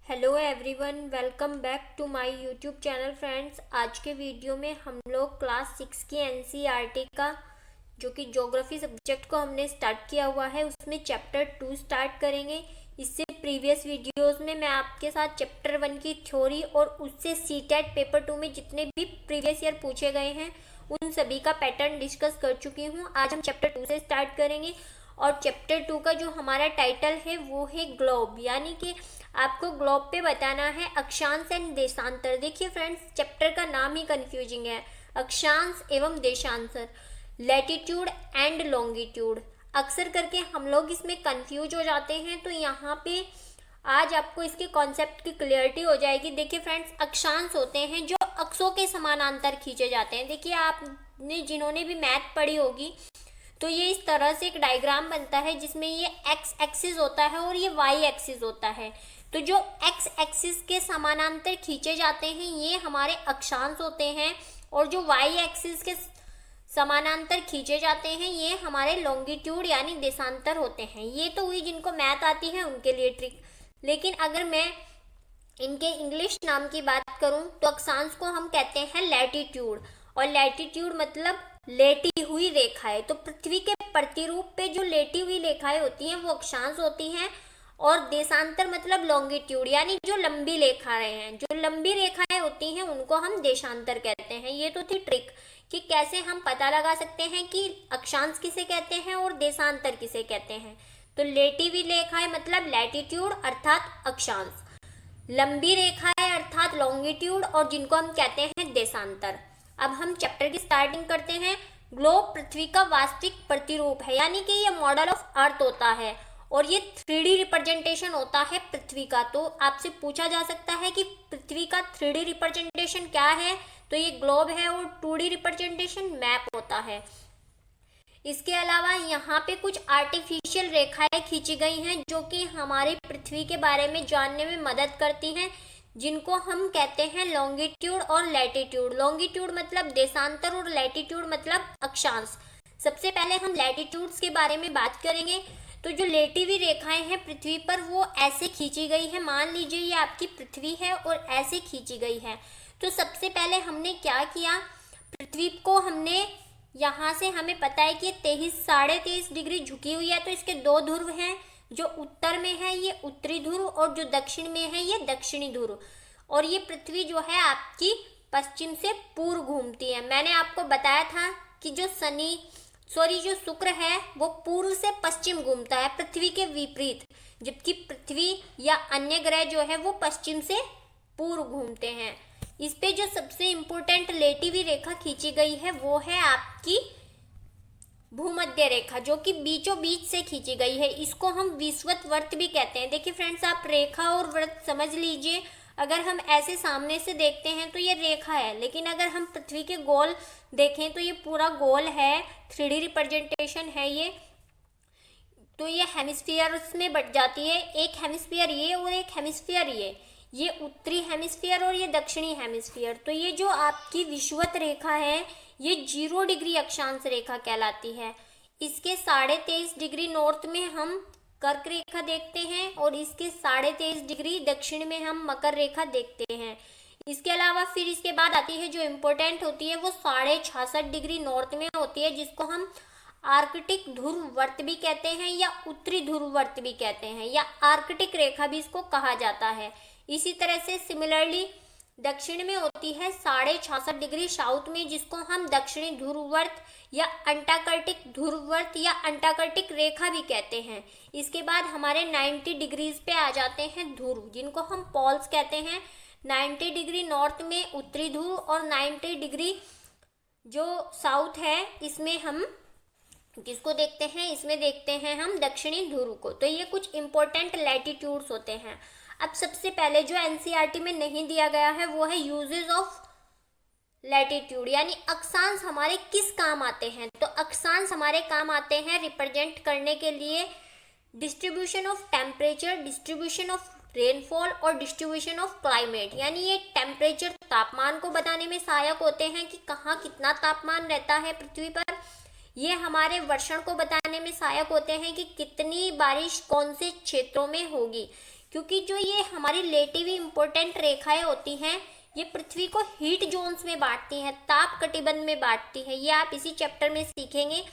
Hello everyone, welcome back to my YouTube channel friends. आज के video में हम लोग क्लास 6 की एनसीईआरटी का जो कि ज्योग्राफी सब्जेक्ट को हमने स्टार्ट किया हुआ है उसमें चैप्टर 2 स्टार्ट करेंगे। इससे प्रीवियस वीडियोस में मैं आपके साथ चैप्टर 1 की थ्योरी और उससे सीटेट पेपर 2 में जितने भी प्रीवियस ईयर पूछे गए हैं उन सभी का पैटर्न डिस्कस कर चुकी हूँ। आज हम चैप्टर 2 से स्टार्ट करेंगे और चैप्टर 2 का जो हमारा टाइटल है वो है ग्लोब, यानी कि आपको ग्लोब पे बताना है अक्षांश एंड देशांतर। देखिए फ्रेंड्स, चैप्टर का नाम ही कंफ्यूजिंग है, अक्षांश एवं देशांतर, लैटिट्यूड एंड लॉन्गिट्यूड। अक्सर करके हम लोग इसमें कंफ्यूज हो जाते हैं, तो यहाँ पे आज आपको इसके कॉन्सेप्ट की क्लियरिटी हो जाएगी। देखिए फ्रेंड्स, अक्षांश होते हैं जो अक्षों के समानांतर खींचे जाते हैं। देखिए आपने जिन्होंने भी मैथ पढ़ी होगी तो ये इस तरह से एक डायग्राम बनता है जिसमें ये एक्स एक्सिस होता है और ये वाई एक्सिस होता है। तो जो एक्स एक्सिस के समानांतर खींचे जाते हैं ये हमारे अक्षांश होते हैं और जो वाई एक्सिस के समानांतर खींचे जाते हैं ये हमारे लॉन्गिट्यूड यानी देशांतर होते हैं। ये तो हुई जिनको मैथ आती है उनके लिए ट्रिक। लेकिन अगर मैं इनके इंग्लिश नाम की बात करूं तो अक्षांश को हम कहते हैं लैटिट्यूड, और लैटिट्यूड मतलब लेटी हुई रेखाएं। तो पृथ्वी के प्रतिरूप पे जो लेटी हुई रेखाएं होती हैं वो अक्षांश होती हैं, और देशांतर मतलब लॉन्गिट्यूड यानी जो लंबी रेखाएं हैं, जो लंबी रेखाएं होती हैं उनको हम देशांतर कहते हैं। ये तो थी ट्रिक कि कैसे हम पता लगा सकते हैं कि अक्षांश किसे कहते हैं और देशांतर किसे कहते हैं। तो लेटी हुई रेखाएं मतलब लैटिट्यूड अर्थात अक्षांश, लंबी रेखाएं अर्थात लॉन्गिट्यूड, और जिनको हम कहते हैं देशांतर। अब हम चैप्टर की स्टार्टिंग करते हैं। ग्लोब पृथ्वी का वास्तविक प्रतिरूप है, यानी कि ये मॉडल ऑफ अर्थ होता है और ये 3D रिप्रेजेंटेशन होता है पृथ्वी का। तो आपसे पूछा जा सकता है कि पृथ्वी का 3D रिप्रेजेंटेशन क्या है, तो ये ग्लोब है, और 2D रिप्रेजेंटेशन मैप होता है। इसके अलावा यहाँ पे कुछ आर्टिफिशियल रेखाएं खींची गई हैं जो कि हमारी पृथ्वी के बारे में जानने में मदद करती हैं, जिनको हम कहते हैं लॉन्गिट्यूड और लैटिट्यूड। लॉन्गिट्यूड मतलब देशांतर और लैटिट्यूड मतलब अक्षांश। सबसे पहले हम लैटिट्यूड्स के बारे में बात करेंगे। तो जो लेटी हुई रेखाएं हैं पृथ्वी पर वो ऐसे खींची गई है। मान लीजिए ये आपकी पृथ्वी है और ऐसे खींची गई है। तो सबसे पहले हमने क्या किया, पृथ्वी को हमने यहाँ से हमें पता है कि 23-23.5 डिग्री झुकी हुई है, तो इसके दो ध्रुव हैं। जो उत्तर में है ये उत्तरी ध्रुव और जो दक्षिण में है ये दक्षिणी ध्रुव। और ये पृथ्वी जो है आपकी पश्चिम से पूर्व घूमती है। मैंने आपको बताया था कि जो शुक्र है वो पूर्व से पश्चिम घूमता है पृथ्वी के विपरीत, जबकि पृथ्वी या अन्य ग्रह जो है वो पश्चिम से पूर्व घूमते हैं। इस पे जो सबसे इम्पोर्टेंट लेटी हुई रेखा खींची गई है वो है आपकी भूमध्य रेखा, जो कि बीचों बीच से खींची गई है। इसको हम विषुवत वर्त भी कहते हैं। देखिए फ्रेंड्स, आप रेखा और वृत्त समझ लीजिए। अगर हम ऐसे सामने से देखते हैं तो ये रेखा है, लेकिन अगर हम पृथ्वी के गोल देखें तो ये पूरा गोल है, 3D रिप्रेजेंटेशन है ये। तो ये हेमिस्फीयर्स में बट जाती है, एक हेमिस्फीयर ये और एक हेमिस्फीयर ये उत्तरी हेमिस्फीयर और ये दक्षिणी हेमिस्फीयर। तो ये जो आपकी विषुवत रेखा है ये 0 डिग्री अक्षांश रेखा कहलाती है। इसके 23.5 डिग्री नॉर्थ में हम कर्क रेखा देखते हैं और इसके 23.5 डिग्री दक्षिण में हम मकर रेखा देखते हैं। इसके अलावा फिर इसके बाद आती है जो इम्पोर्टेंट होती है वो 66.5 डिग्री नॉर्थ में होती है, जिसको हम आर्कटिक ध्रुव वर्त भी कहते हैं या उत्तरी ध्रुव वर्त भी कहते हैं, या आर्कटिक रेखा भी इसको कहा जाता है। इसी तरह से सिमिलरली दक्षिण में होती है 66.5 डिग्री साउथ में, जिसको हम दक्षिणी ध्रुववर्त या अंटार्कटिक ध्रुववर्त या अंटार्कटिक रेखा भी कहते हैं। इसके बाद हमारे 90 डिग्रीज पे आ जाते हैं ध्रुव, जिनको हम पोल्स कहते हैं। 90 डिग्री नॉर्थ में उत्तरी ध्रुव और 90 डिग्री जो साउथ है इसमें हम किसको देखते हैं, इसमें देखते हैं हम दक्षिणी ध्रुव को। तो ये कुछ इंपॉर्टेंट लैटिट्यूड्स होते हैं। अब सबसे पहले जो एनसीईआरटी में नहीं दिया गया है वो है यूजेस ऑफ लैटिट्यूड, यानी अक्षांश हमारे किस काम आते हैं। तो अक्षांश हमारे काम आते हैं रिप्रेजेंट करने के लिए distribution of temperature, distribution of rainfall और डिस्ट्रीब्यूशन ऑफ क्लाइमेट। यानी ये टेम्परेचर तापमान को बताने में सहायक होते हैं कि कहाँ कितना तापमान रहता है पृथ्वी पर। ये हमारे वर्षण को बताने में सहायक होते हैं कि कितनी बारिश कौन से क्षेत्रों में होगी, क्योंकि जो ये हमारी रिलेटिव इम्पोर्टेंट रेखाएं होती हैं ये पृथ्वी को हीट जोन्स में बांटती हैं, ताप कटिबंध में बांटती है। ये आप इसी चैप्टर में सीखेंगे।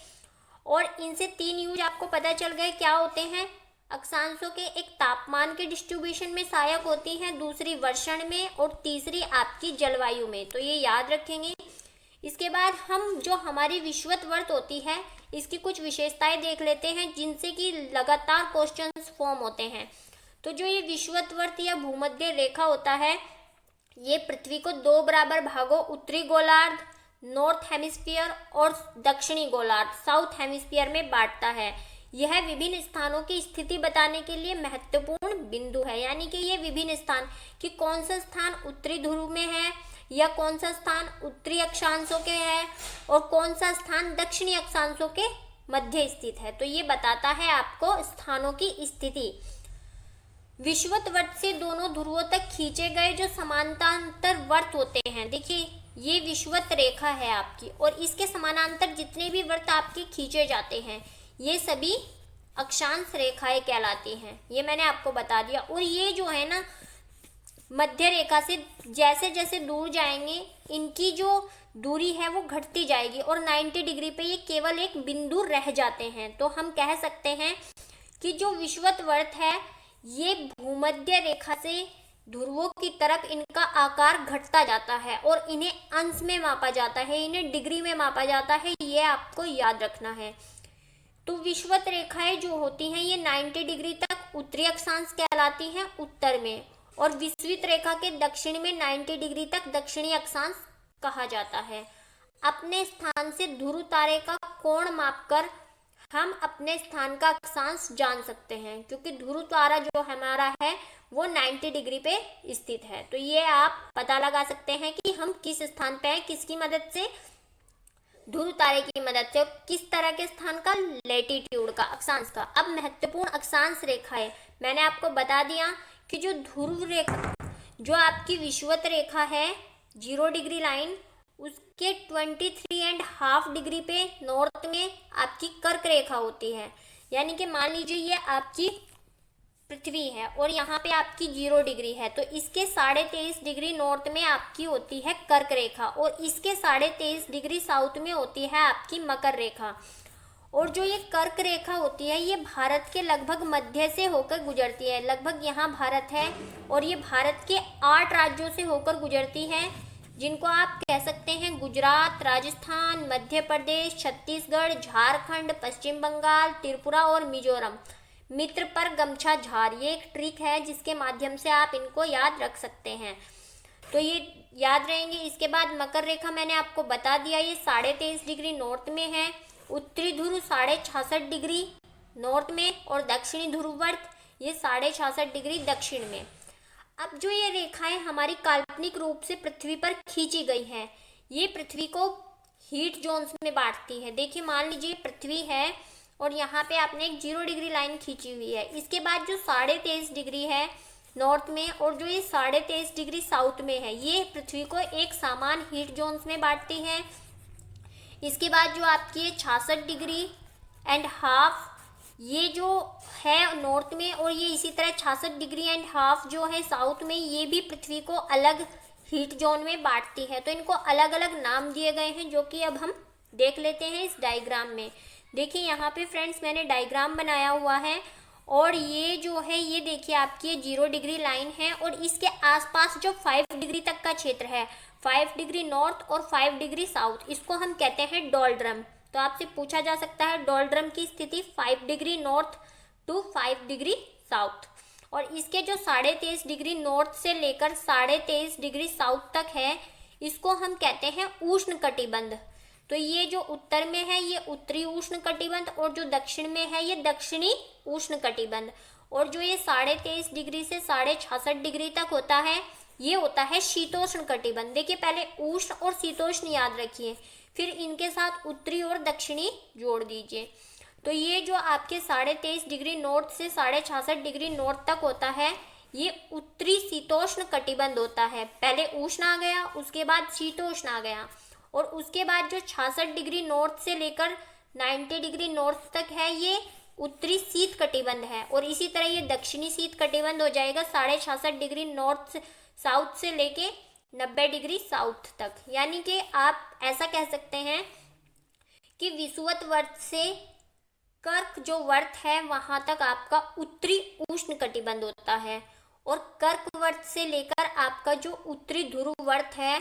और इनसे 3 यूज आपको पता चल गए क्या होते हैं। अक्षांशों के एक तापमान के डिस्ट्रीब्यूशन में सहायक होती हैं, दूसरी वर्षण में, और तीसरी आपकी जलवायु में। तो ये याद रखेंगे। इसके बाद हम जो हमारी विषुवत होती है इसकी कुछ विशेषताएं देख लेते हैं जिनसे कि लगातार क्वेश्चंस फॉर्म होते हैं। तो जो ये विषुवत या भूमध्य रेखा होता है ये पृथ्वी को 2 बराबर भागों उत्तरी गोलार्ध नॉर्थ हेमिस्फीयर और दक्षिणी गोलार्ध साउथ हेमिस्फीयर में बांटता है। यह विभिन्न स्थानों की स्थिति बताने के लिए महत्वपूर्ण बिंदु है। यानी कि ये विभिन्न स्थान कि कौन सा स्थान उत्तरी ध्रुव में है या कौन सा स्थान उत्तरी अक्षांशों के है और कौन सा स्थान दक्षिणी अक्षांशों के मध्य स्थित है। तो ये बताता है आपको स्थानों की स्थिति। विषुवत से दोनों ध्रुवों तक खींचे गए जो समानांतर वर्त होते हैं, देखिए ये विषुवत रेखा है आपकी और इसके समानांतर जितने भी वर्त आपके खींचे जाते हैं ये सभी अक्षांश रेखाएं कहलाती हैं। ये मैंने आपको बता दिया। और ये जो है ना मध्य रेखा से जैसे जैसे दूर जाएंगे इनकी जो दूरी है वो घटती जाएगी और 90 डिग्री पे ये केवल एक बिंदु रह जाते हैं। तो हम कह सकते हैं कि जो विषुवत वर्त है ये भूमध्य रेखा से ध्रुवों की तरफ इनका आकार घटता जाता है और इन्हें अंश में मापा जाता है, इन्हें डिग्री में मापा जाता है। ये आपको याद रखना है। तो विषुवत रेखाएं जो होती हैं ये 90 डिग्री तक उत्तरी अक्षांश कहलाती हैं उत्तर में, और विषुवत रेखा के दक्षिण में 90 डिग्री तक दक्षिणी अक्षांश कहा जाता है। अपने स्थान से ध्रुव तारे का कोण मापकर हम अपने स्थान का अक्षांश जान सकते हैं, क्योंकि ध्रुव तारा जो हमारा है वो 90 डिग्री पे स्थित है। तो ये आप पता लगा सकते हैं कि हम किस स्थान पे हैं, किसकी मदद से, ध्रुव तारे की मदद से, किस तरह के स्थान का, लैटिट्यूड का, अक्षांश का। अब महत्वपूर्ण अक्षांश रेखा है, मैंने आपको बता दिया कि जो ध्रुव रेखा जो आपकी विषुवत रेखा है 0 डिग्री लाइन उसके 23.5 डिग्री पे नॉर्थ में आपकी कर्क रेखा होती है। यानी कि मान लीजिए ये आपकी पृथ्वी है और यहाँ पे आपकी 0 डिग्री है, तो इसके 23.5 डिग्री नॉर्थ में आपकी होती है कर्क रेखा और इसके 23.5 डिग्री साउथ में होती है आपकी मकर रेखा। और जो ये कर्क रेखा होती है ये भारत के लगभग मध्य से होकर गुजरती है। लगभग यहाँ भारत है और ये भारत के 8 राज्यों से होकर गुजरती है, जिनको आप कह सकते हैं गुजरात, राजस्थान, मध्य प्रदेश, छत्तीसगढ़, झारखंड, पश्चिम बंगाल, त्रिपुरा और मिजोरम। मित्र पर गमछा झार, ये एक ट्रिक है जिसके माध्यम से आप इनको याद रख सकते हैं। तो ये याद रहेंगे। इसके बाद मकर रेखा मैंने आपको बता दिया, ये 23.5 डिग्री नॉर्थ में है, उत्तरी ध्रुव 66.5 डिग्री नॉर्थ में और दक्षिणी ध्रुववर्त ये 66.5 डिग्री दक्षिण में। अब जो ये रेखाएं हमारी काल्पनिक रूप से पृथ्वी पर खींची गई हैं ये पृथ्वी को हीट जोन्स में बांटती है। देखिए मान लीजिए पृथ्वी है और यहाँ पे आपने एक 0 डिग्री लाइन खींची हुई है, इसके बाद जो 23.5 डिग्री है नॉर्थ में और जो ये 23.5 डिग्री साउथ में है ये पृथ्वी को एक समान हीट जोन्स में बांटती है। इसके बाद जो आपकी ये 66 डिग्री एंड हाफ ये जो है नॉर्थ में और ये इसी तरह 66 डिग्री एंड हाफ जो है साउथ में, ये भी पृथ्वी को अलग हीट जोन में बांटती है। तो इनको अलग अलग नाम दिए गए हैं जो कि अब हम देख लेते हैं इस डायग्राम में। देखिए यहाँ पे फ्रेंड्स मैंने डायग्राम बनाया हुआ है और ये जो है ये देखिए आपकी ये 0 डिग्री लाइन है और इसके आसपास जो 5 डिग्री तक का क्षेत्र है, 5 डिग्री नॉर्थ और 5 डिग्री साउथ, इसको हम कहते हैं डोल्ड्रम। तो आपसे पूछा जा सकता है डोल्ड्रम की स्थिति 5 degree north to 5 degree south, और इसके जो 23.5 डिग्री नॉर्थ से लेकर 23.5 डिग्री साउथ तक है इसको हम कहते हैं उष्ण कटिबंध। तो ये जो उत्तर में है ये उत्तरी उष्ण कटिबंध और जो दक्षिण में है ये दक्षिणी उष्ण कटिबंध, और जो ये 23.5 डिग्री से 66.5 डिग्री तक होता है ये होता है शीतोष्ण कटिबंध। देखिए पहले उष्ण और शीतोष्ण याद रखिए, फिर इनके साथ उत्तरी और दक्षिणी जोड़ दीजिए। तो ये जो आपके 23.5 डिग्री नॉर्थ से 66.5 डिग्री नॉर्थ तक होता है ये उत्तरी शीतोष्ण कटिबंध होता है। पहले उष्ण आ गया, उसके बाद शीतोष्ण आ गया, और उसके बाद जो 66 डिग्री नॉर्थ से लेकर 90 डिग्री नॉर्थ तक है ये उत्तरी शीत कटिबंध है। और इसी तरह ये दक्षिणी शीत कटिबंध हो जाएगा 66.5 डिग्री नॉर्थ साउथ से लेके 90 डिग्री साउथ तक। यानी कि आप ऐसा कह सकते हैं कि विषुवत वर्त से कर्क जो वर्त है वहां तक आपका उत्तरी उष्ण कटिबंध होता है, और कर्क वर्त से लेकर आपका जो उत्तरी ध्रुव वर्त है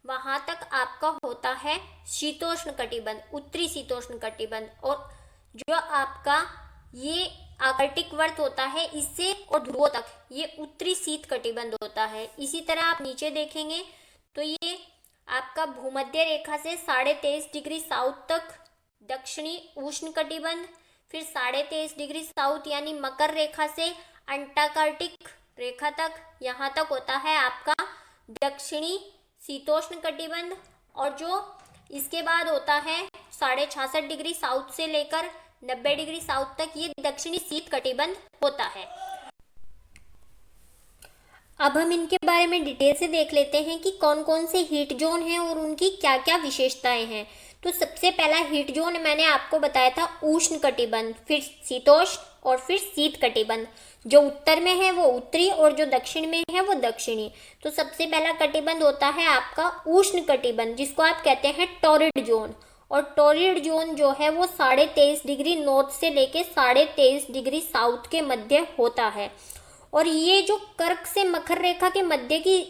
वहां तक आपका होता है शीतोष्ण कटिबंध, उत्तरी शीतोष्ण कटिबंध। और जो आपका ये आर्कटिक वर्त होता है इससे और ध्रुवों तक ये उत्तरी शीत कटिबंध होता है। इसी तरह आप नीचे देखेंगे तो ये आपका भूमध्य रेखा से 23.5 डिग्री साउथ तक दक्षिणी उष्ण कटिबंध, फिर 23.5 डिग्री साउथ यानी मकर रेखा से अंटार्कटिक रेखा तक, यहाँ तक होता है आपका दक्षिणी शीतोष्ण कटिबंध। और जो इसके बाद होता है 66.5 डिग्री साउथ से लेकर 90 डिग्री साउथ तक ये दक्षिणी शीत कटिबंध होता है। अब हम इनके बारे में डिटेल से देख लेते हैं कि कौन कौन से हीट जोन हैं और उनकी क्या क्या विशेषताएं हैं। तो सबसे पहला हीट जोन मैंने आपको बताया था उष्ण कटिबंध, फिर शीतोष्ण और फिर शीत कटिबंध। जो उत्तर में है वो उत्तरी और जो दक्षिण में है वो दक्षिणी। तो सबसे पहला कटिबंध होता है आपका उष्ण कटिबंध, जिसको आप कहते हैं टॉरिड जोन। और टॉरिड जोन जो है वो 23.5 डिग्री नॉर्थ से लेके 23.5 डिग्री साउथ के मध्य होता है। और ये जो कर्क से मकर रेखा के मध्य की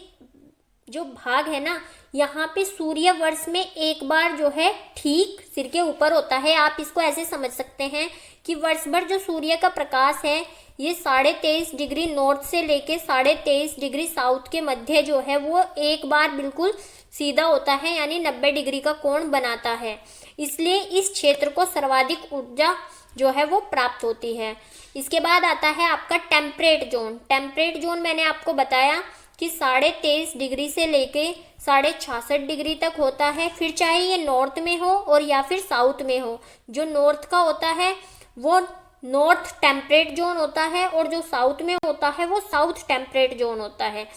जो भाग है ना, यहाँ पे सूर्य वर्ष में एक बार जो है ठीक सिर के ऊपर होता है। आप इसको ऐसे समझ सकते हैं कि वर्ष भर जो सूर्य का प्रकाश है ये 23.5 डिग्री नॉर्थ से लेके 23.5 डिग्री साउथ के मध्य जो है वो एक बार बिल्कुल सीधा होता है, यानी 90 डिग्री का कोण बनाता है। इसलिए इस क्षेत्र को सर्वाधिक ऊर्जा जो है वो प्राप्त होती है। इसके बाद आता है आपका टेम्परेट जोन। टेम्परेट जोन मैंने आपको बताया कि 23.5 डिग्री से लेके 66.5 डिग्री तक होता है। फिर चाहे ये नॉर्थ में हो और या फिर साउथ में हो, जो नॉर्थ का होता है वो नॉर्थ टेम्परेट जोन होता है और जो साउथ में होता है वो साउथ टेम्परेट जोन होता है।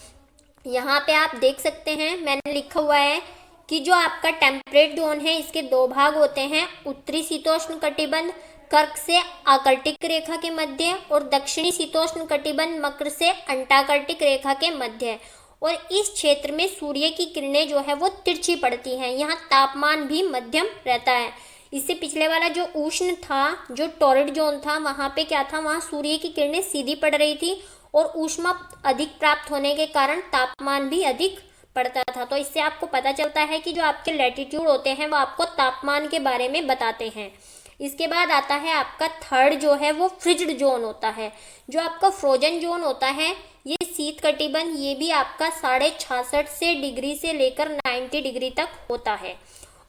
यहाँ पे आप देख सकते हैं मैंने लिखा हुआ है कि जो आपका टेम्परेट जोन है इसके दो भाग होते हैं, उत्तरी शीतोष्ण कटिबंध कर्क से आर्कटिक रेखा के मध्य और दक्षिणी शीतोष्ण कटिबंध मकर से अंटार्कटिक रेखा के मध्य। और इस क्षेत्र में सूर्य की किरणें जो है वो तिरछी पड़ती हैं। यहाँ तापमान भी मध्यम रहता है। इससे पिछले वाला जो उष्ण था, जो टॉरिड जोन था, वहाँ पे क्या था, वहाँ सूर्य की किरणें सीधी पड़ रही थी और ऊष्मा अधिक प्राप्त होने के कारण तापमान भी अधिक पड़ता था। तो इससे आपको पता चलता है कि जो आपके लैटिट्यूड होते हैं वो आपको तापमान के बारे में बताते हैं। इसके बाद आता है आपका थर्ड जो है वो फ्रिज्ड जोन होता है। जो आपका फ्रोजन जोन होता है ये शीत कटिबंध, ये भी आपका 66.5 डिग्री से लेकर 90 डिग्री तक होता है।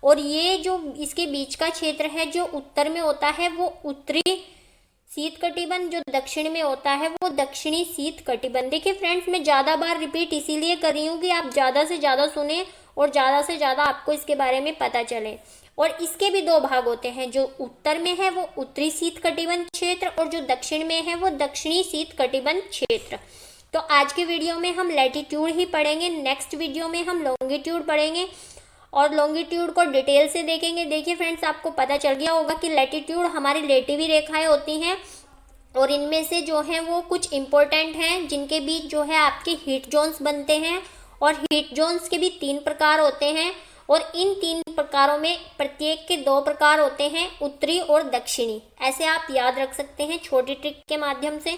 और ये जो इसके बीच का क्षेत्र है जो उत्तर में होता है वो उत्तरी शीत कटिबंध, जो दक्षिण में होता है वो दक्षिणी शीत कटिबंध। देखिए फ्रेंड्स, मैं ज़्यादा बार रिपीट इसीलिए कर रही हूँ कि आप ज़्यादा से ज़्यादा सुने और ज़्यादा से ज़्यादा आपको इसके बारे में पता चले। और इसके भी दो भाग होते हैं, जो उत्तर में है वो उत्तरी शीत कटिबंध क्षेत्र और जो दक्षिण में है वो दक्षिणी शीत कटिबंध क्षेत्र। तो आज के वीडियो में हम लैटिट्यूड ही पढ़ेंगे, नेक्स्ट वीडियो में हम लॉन्गिट्यूड पढ़ेंगे और लॉन्गिट्यूड को डिटेल से देखेंगे। देखिए फ्रेंड्स, आपको पता चल गया होगा कि लैटिट्यूड हमारी लेटिवी रेखाएं होती हैं और इनमें से जो है वो कुछ इम्पोर्टेंट हैं जिनके बीच जो है आपके हीट जोन्स बनते हैं। और हीट जोन्स के भी 3 प्रकार होते हैं और इन 3 प्रकारों में प्रत्येक के 2 प्रकार होते हैं, उत्तरी और दक्षिणी। ऐसे आप याद रख सकते हैं छोटी ट्रिक के माध्यम से।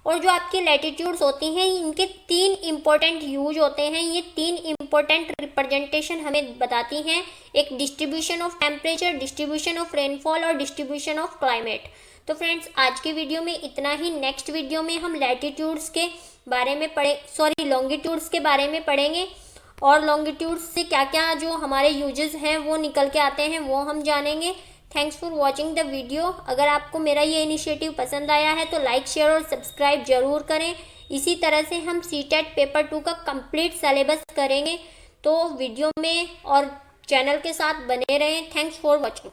और जो आपकी लैटिट्यूड्स होती हैं इनके 3 इम्पोर्टेंट यूज होते हैं। ये 3 इम्पोर्टेंट रिप्रेजेंटेशन हमें बताती हैं, एक distribution of temperature, distribution of rainfall और डिस्ट्रीब्यूशन ऑफ क्लाइमेट। तो फ्रेंड्स, आज के वीडियो में इतना ही। नेक्स्ट वीडियो में हम लैटिट्यूड्स के बारे में लॉन्गिट्यूड्स के बारे में पढ़ेंगे और लॉन्गिट्यूड्स से क्या क्या जो हमारे यूजेस हैं वो निकल के आते हैं वो हम जानेंगे। Thanks for watching the video. अगर आपको मेरा ये इनिशिएटिव पसंद आया है तो लाइक, शेयर और सब्सक्राइब जरूर करें। इसी तरह से हम सीटेट पेपर 2 का कंप्लीट सिलेबस करेंगे। तो वीडियो में और चैनल के साथ बने रहें। Thanks for watching.